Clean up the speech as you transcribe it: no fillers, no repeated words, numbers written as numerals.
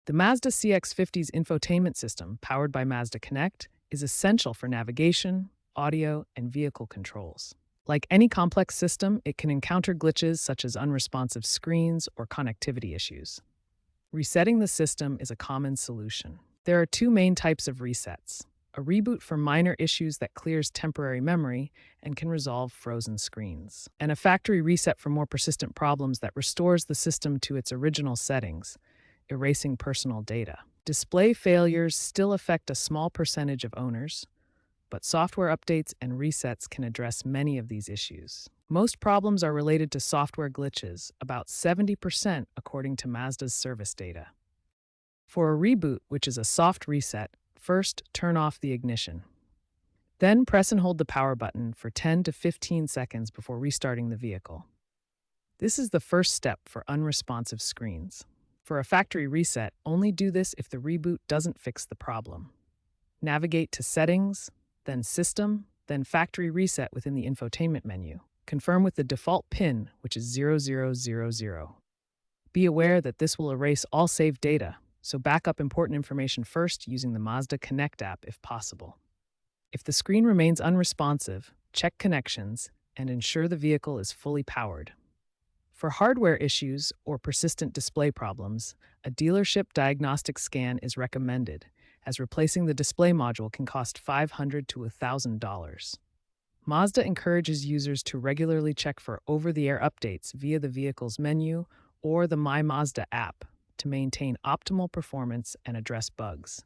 The Mazda CX-50's infotainment system, powered by Mazda Connect, is essential for navigation, audio, and vehicle controls. Like any complex system, it can encounter glitches such as unresponsive screens or connectivity issues. Resetting the system is a common solution. There are two main types of resets: a reboot for minor issues that clears temporary memory and can resolve frozen screens, and a factory reset for more persistent problems that restores the system to its original settings, erasing personal data. Display failures still affect a small percentage of owners, but software updates and resets can address many of these issues. Most problems are related to software glitches, about 70% according to Mazda's service data. For a reboot, which is a soft reset, first turn off the ignition. Then press and hold the power button for 10 to 15 seconds before restarting the vehicle. This is the first step for unresponsive screens. For a factory reset, only do this if the reboot doesn't fix the problem. Navigate to Settings, then System, then Factory Reset within the infotainment menu. Confirm with the default PIN, which is 0000. Be aware that this will erase all saved data, so back up important information first using the Mazda Connect app if possible. If the screen remains unresponsive, check connections and ensure the vehicle is fully powered. For hardware issues or persistent display problems, a dealership diagnostic scan is recommended, as replacing the display module can cost $500 to $1,000. Mazda encourages users to regularly check for over-the-air updates via the vehicle's menu or the My Mazda app to maintain optimal performance and address bugs.